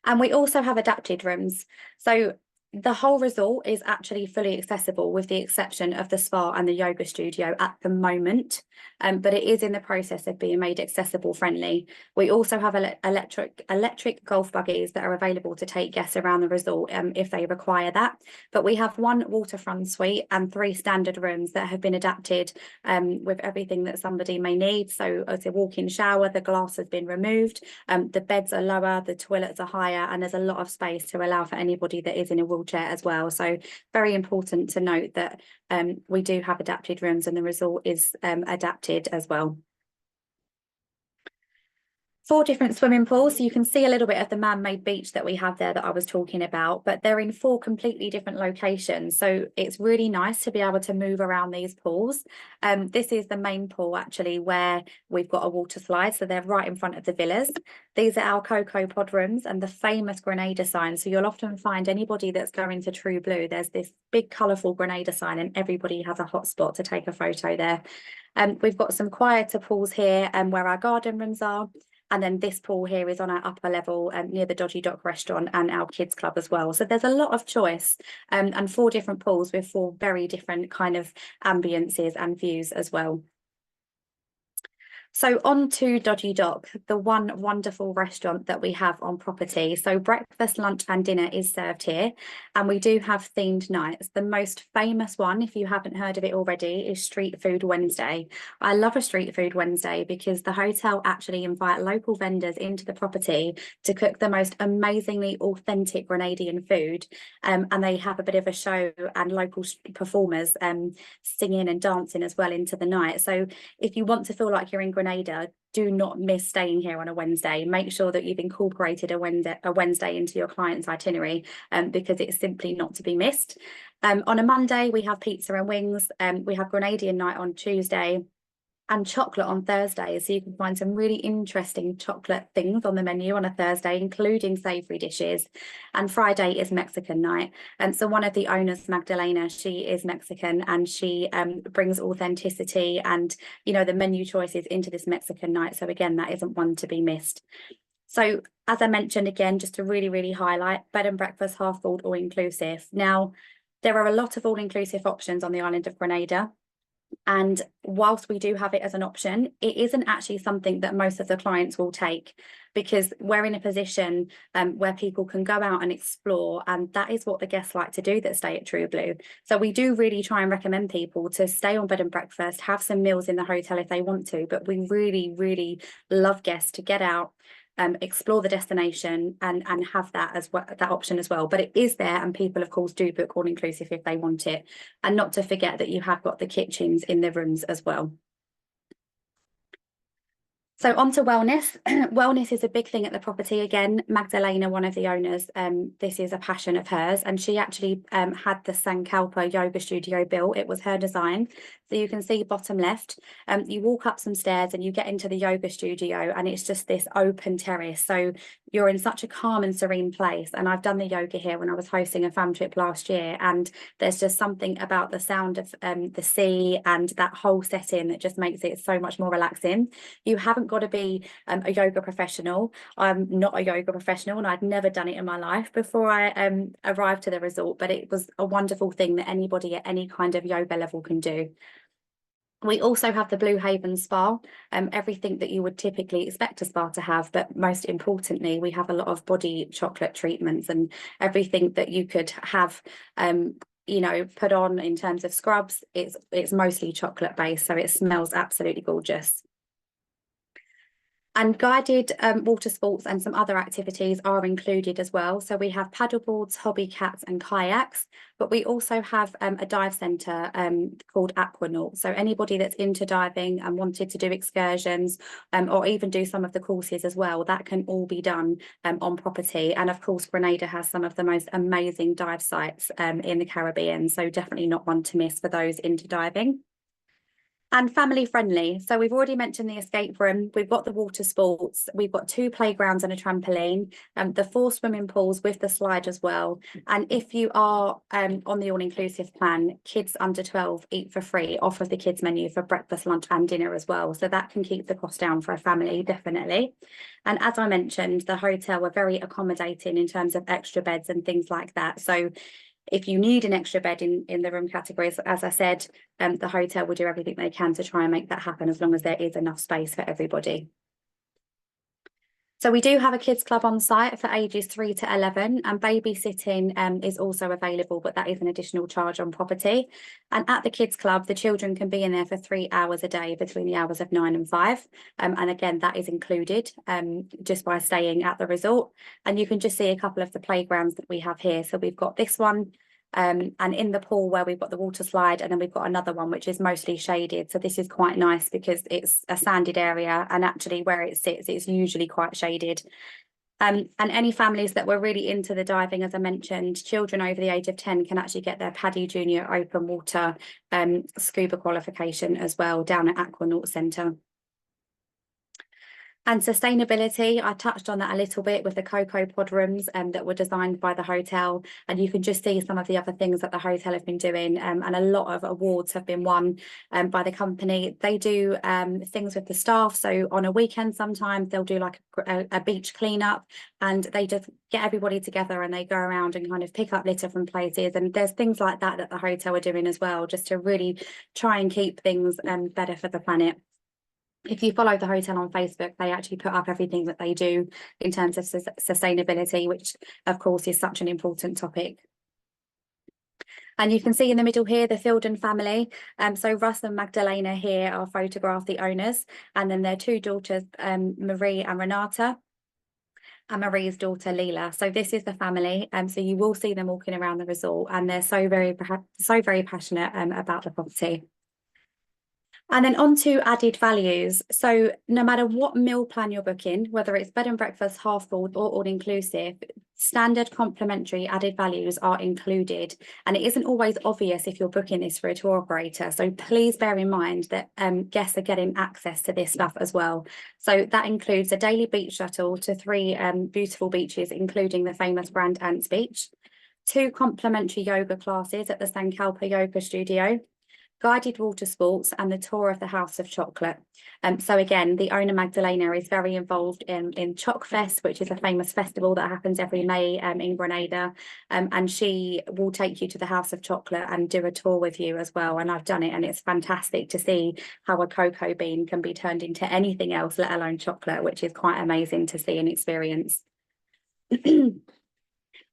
And we also have adapted rooms. So The whole resort is actually fully accessible with the exception of the spa and the yoga studio at the moment, but it is in the process of being made accessible friendly. We also have electric golf buggies that are available to take guests around the resort if they require that. But we have one waterfront suite and 3 standard rooms that have been adapted with everything that somebody may need. So as a walk-in shower, the glass has been removed, the beds are lower, the toilets are higher, and there's a lot of space to allow for anybody that is in a wheelchair as well. So very important to note that we do have adapted rooms and the resort is adapted as well. 4 different swimming pools. So you can see a little bit of the man-made beach that we have there that I was talking about, but they're in 4 completely different locations. So it's really nice to be able to move around these pools. This is the main pool actually where we've got a water slide. So they're right in front of the villas. These are our Cocoa Pod rooms and the famous Grenada sign. So you'll often find anybody that's going to True Blue, there's this big colourful Grenada sign and everybody has a hot spot to take a photo there. We've got some quieter pools here where our garden rooms are. And then this pool here is on our upper level near the Dodgy Dock restaurant and our kids club as well. So there's a lot of choice and 4 different pools with 4 very different kind of ambiances and views as well. So on to Dodgy Dock, the one wonderful restaurant that we have on property. So breakfast, lunch and dinner is served here. And we do have themed nights. The most famous one, if you haven't heard of it already, is Street Food Wednesday. I love a Street Food Wednesday because the hotel actually invite local vendors into the property to cook the most amazingly authentic Grenadian food. And they have a bit of a show and local performers singing and dancing as well into the night. So if you want to feel like you're in Grenada, do not miss staying here on a Wednesday. Make sure that you've incorporated a Wednesday into your client's itinerary because it's simply not to be missed. On a Monday, we have pizza and wings. We have Grenadian night on Tuesday and chocolate on Thursday. So you can find some really interesting chocolate things on the menu on a Thursday, including savoury dishes. And Friday is Mexican night. And so one of the owners, Magdalena, she is Mexican and she brings authenticity and, you know, the menu choices into this Mexican night. So again, that isn't one to be missed. So as I mentioned, again, just to really highlight, bed and breakfast, half board, all inclusive. Now, there are a lot of all inclusive options on the island of Grenada. And whilst we do have it as an option, it isn't actually something that most of the clients will take because we're in a position where people can go out and explore. And that is what the guests like to do that stay at True Blue. So we do really try and recommend people to stay on bed and breakfast, have some meals in the hotel if they want to. But we really love guests to get out, explore the destination and have that as well, that option as well. But it is there and people of course do book all inclusive if they want it, and not to forget that you have got the kitchens in the rooms as well. So on to wellness. Wellness is a big thing at the property. Again, Magdalena, one of the owners, this is a passion of hers, and she actually had the Sankalpa yoga studio built. It was her design. So you can see bottom left, you walk up some stairs and you get into the yoga studio and it's just this open terrace. So you're in such a calm and serene place. And I've done the yoga here when I was hosting a fam trip last year. And there's just something about the sound of the sea and that whole setting that just makes it so much more relaxing. You haven't got to be a yoga professional. I'm not a yoga professional and I'd never done it in my life before I arrived to the resort, but it was a wonderful thing that anybody at any kind of yoga level can do. We also have the Blue Haven Spa, everything that you would typically expect a spa to have, but most importantly, we have a lot of body chocolate treatments and everything that you could have, you know, put on in terms of scrubs. It's mostly chocolate based, so it smells absolutely gorgeous. And guided water sports and some other activities are included as well. So we have paddle boards, hobby cats and kayaks, but we also have a dive centre called Aquanaut. So anybody that's into diving and wanted to do excursions or even do some of the courses as well, that can all be done on property. And of course, Grenada has some of the most amazing dive sites in the Caribbean. So definitely not one to miss for those into diving. And family friendly. So we've already mentioned the escape room. We've got the water sports. We've got 2 playgrounds and a trampoline. The 4 swimming pools with the slide as well. And if you are on the all-inclusive plan, kids under 12 eat for free off of the kids menu for breakfast, lunch and dinner as well. So that can keep the cost down for a family, definitely. And as I mentioned, the hotel were very accommodating in terms of extra beds and things like that. So if you need an extra bed in the room categories, as I said, the hotel will do everything they can to try and make that happen as long as there is enough space for everybody. So we do have a kids club on site for ages 3 to 11, and babysitting is also available, but that is an additional charge on property. And at the kids club, the children can be in there for 3 hours a day between the hours of 9 and 5. And again, that is included just by staying at the resort. And you can just see a couple of the playgrounds that we have here. So we've got this one, and in the pool where we've got the water slide, and then we've got another one which is mostly shaded. So this is quite nice because it's a sanded area, and actually where it sits, it's usually quite shaded. And any families that were really into the diving, as I mentioned, children over the age of 10 can actually get their PADI Junior open water scuba qualification as well down at Aquanaut Centre. And sustainability, I touched on that a little bit with the cocoa pod rooms that were designed by the hotel. And you can just see some of the other things that the hotel have been doing. And a lot of awards have been won by the company. They do things with the staff. So on a weekend, sometimes they'll do like a beach cleanup, and they just get everybody together and they go around and kind of pick up litter from places. And there's things like that that the hotel are doing as well, just to really try and keep things better for the planet. If you follow the hotel on Facebook, they actually put up everything that they do in terms of sustainability, which of course is such an important topic. And you can see in the middle here, the Fielden family. So Russ and Magdalena here are photographed, the owners, and then their 2 daughters, Marie and Renata, and Marie's daughter, Leela. So this is the family. So you will see them walking around the resort, and they're so very passionate about the property. And then on to added values. So no matter what meal plan you're booking, whether it's bed and breakfast, half board or all inclusive, standard complimentary added values are included. And it isn't always obvious if you're booking this for a tour operator. So please bear in mind that guests are getting access to this stuff as well. So that includes a daily beach shuttle to 3 beautiful beaches, including the famous Grand Ants Beach, 2 complimentary yoga classes at the Sankalpa Yoga Studio, guided water sports, and the tour of the House of Chocolate. So again, the owner Magdalena is very involved in Choc Fest, which is a famous festival that happens every May in Grenada. And she will take you to the House of Chocolate and do a tour with you as well. And I've done it, and it's fantastic to see how a cocoa bean can be turned into anything else, let alone chocolate, which is quite amazing to see and experience. And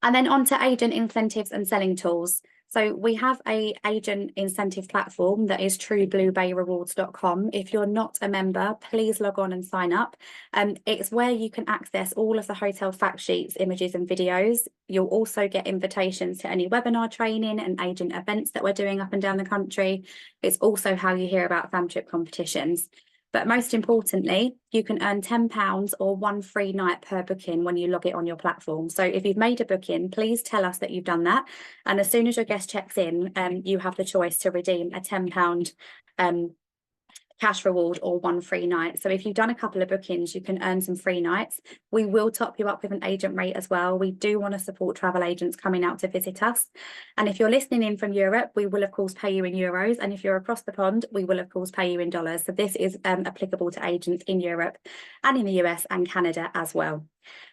then on to agent incentives and selling tools. So we have a agent incentive platform that is truebluebayrewards.com. If you're not a member, please log on and sign up. It's where you can access all of the hotel fact sheets, images and videos. You'll also get invitations to any webinar training and agent events that we're doing up and down the country. It's also how you hear about fam trip competitions. But most importantly, you can earn £10 or 1 free night per booking when you log it on your platform. So if you've made a booking, please tell us that you've done that. And as soon as your guest checks in, you have the choice to redeem a £10 cash reward or 1 free night. So if you've done a couple of bookings, you can earn some free nights. We will top you up with an agent rate as well. We do want to support travel agents coming out to visit us. And if you're listening in from Europe, we will of course pay you in euros. And if you're across the pond, we will of course pay you in dollars. So this is applicable to agents in Europe and in the US and Canada as well.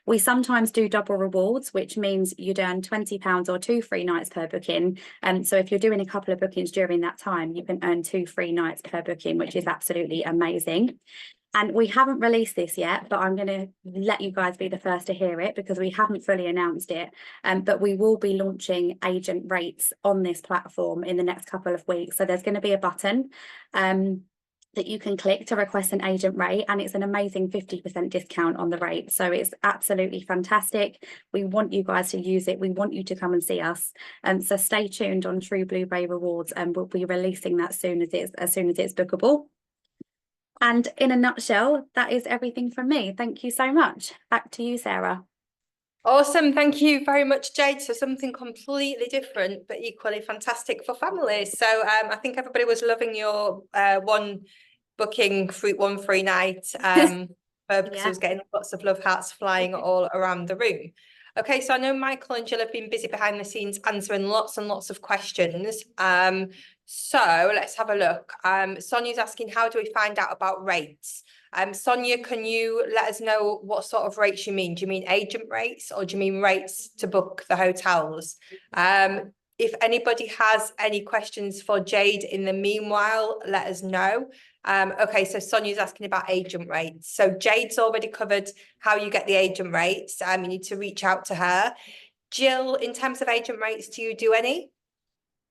We sometimes do double rewards, which means you'd earn £20 or 2 free nights per booking. So if you're doing a couple of bookings during that time, you can earn 2 free nights per booking, which is absolutely amazing. And we haven't released this yet, but I'm going to let you guys be the first to hear it because we haven't fully announced it. But we will be launching agent rates on this platform in the next couple of weeks. So there's going to be a button that you can click to request an agent rate, and it's an amazing 50% discount on the rate. So it's absolutely fantastic. We want you guys to use it. We want you to come and see us. So stay tuned on True Blue Bay Rewards, and we'll be releasing that as soon as it's bookable. And in a nutshell, that is everything from me. Thank you so much. Back to you, Sarah. Awesome. Thank you very much, Jade. So something completely different, but equally fantastic for families. So I think everybody was loving your one booking fruit one free night because Yeah. I was getting lots of love hearts flying all around the room. Okay, so I know Michael and Jill have been busy behind the scenes answering lots and lots of questions. So let's have a look. Sonia's asking, how do we find out about rates? Sonia, can you let us know what sort of rates you mean? Do you mean agent rates or do you mean rates to book the hotels? If anybody has any questions for Jade in the meanwhile, let us know. Okay, so Sonia's asking about agent rates. So Jade's already covered how you get the agent rates. You need to reach out to her. Jill, in terms of agent rates, do you do any?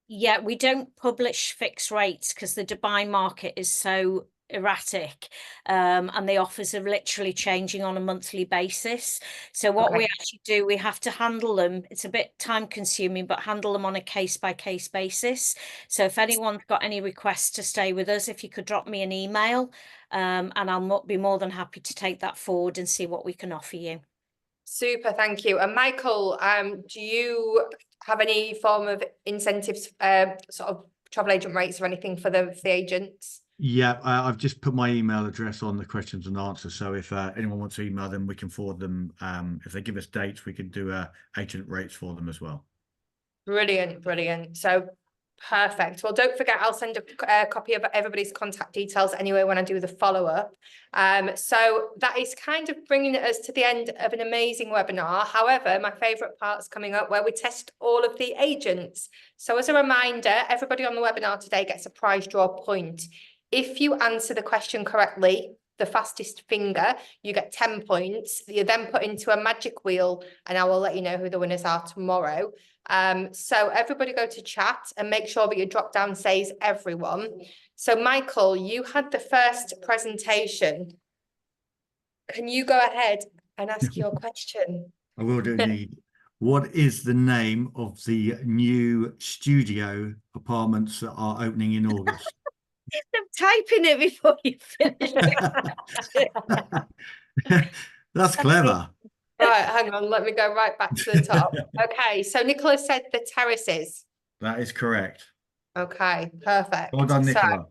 Yeah, we don't publish fixed rates because the Dubai market is so erratic, and the offers are literally changing on a monthly basis. So what we actually do, we have to handle them. It's a bit time consuming, but handle them on a case by case basis. So if anyone's got any requests to stay with us, if you could drop me an email, and I'll be more than happy to take that forward and see what we can offer you. Super, thank you. And Michael, do you have any form of incentives, sort of travel agent rates or anything for the agents? Yeah, I've just put my email address on the questions and answers. So if anyone wants to email them, we can forward them. If they give us dates, we can do agent rates for them as well. Brilliant, brilliant. So perfect. Well, don't forget, I'll send a copy of everybody's contact details anyway when I do the follow-up. So that is kind of bringing us to the end of an amazing webinar. However, my favorite part's coming up where we test all of the agents. So as a reminder, everybody on the webinar today gets a prize draw point. If you answer the question correctly, the fastest finger, you get 10 points. You're then put into a magic wheel and I will let you know who the winners are tomorrow. So everybody go to chat and make sure that your drop down says everyone. So Michael, you had the first presentation. Can you go ahead and ask your question? I will do indeed. What is the name of the new studio apartments that are opening in August? I'm typing it before you finish. That's clever. Right, hang on, let me go right back to the top. Okay, so Nicola said the terraces. That is correct. Okay, perfect. Well done, Nicola.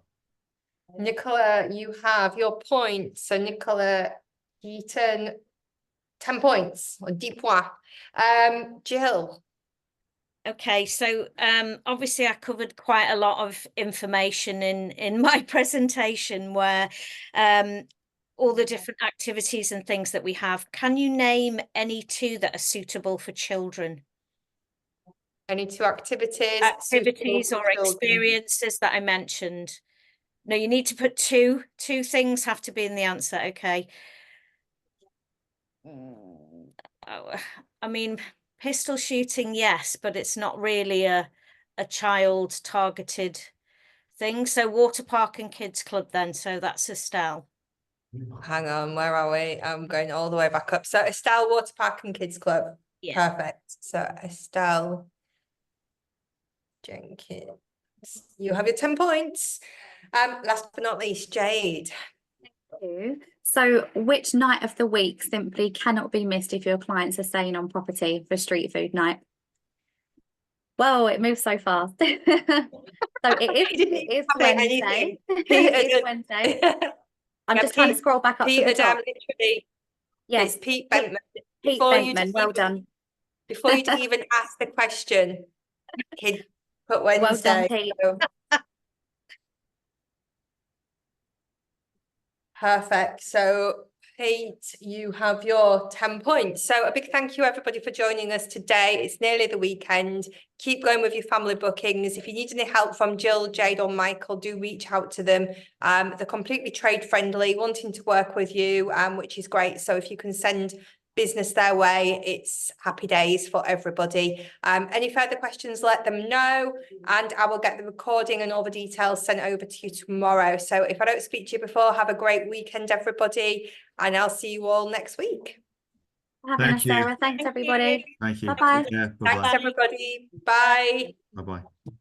So, Nicola, you have your point. So Nicola Heaton, 10 points, or 10 points. Jill. Okay, so obviously I covered quite a lot of information in my presentation where all the different activities and things that we have. Can you name any two that are suitable for children? Any two activities? Activities or experiences that I mentioned. No, you need to put two. Two things have to be in the answer, okay? I mean, pistol shooting, yes, but it's not really a child targeted thing. So water park and kids club then. So that's Estelle. Hang on, where are we? I'm going all the way back up. So Estelle, water park and kids club. Yeah. Perfect. So Estelle Jenkins, you have your 10 points. Last but not least, Jade. So which night of the week simply cannot be missed if your clients are staying on property for street food night? Well, it moves so fast. So it is Wednesday. It is Wednesday. I'm just trying to scroll back up to the top. Literally, Yes, it's Pete Bentman. Pete Bentman, well done. Before you'd even ask the question, he'd put Wednesday. Well done, Pete. So. Perfect. So Pete, you have your 10 points. So a big thank you everybody for joining us today. It's nearly the weekend. Keep going with your family bookings. If you need any help from Jill, Jade or Michael, do reach out to them. They're completely trade friendly, wanting to work with you, which is great. So if you can send business their way, it's happy days for everybody. Any further questions, let them know and I will get the recording and all the details sent over to you tomorrow. So if I don't speak to you before, have a great weekend everybody and I'll see you all next week. Thank you, Sarah. Thanks everybody. Thank you. Bye-bye. Yeah, Thanks everybody. Bye. Bye-bye.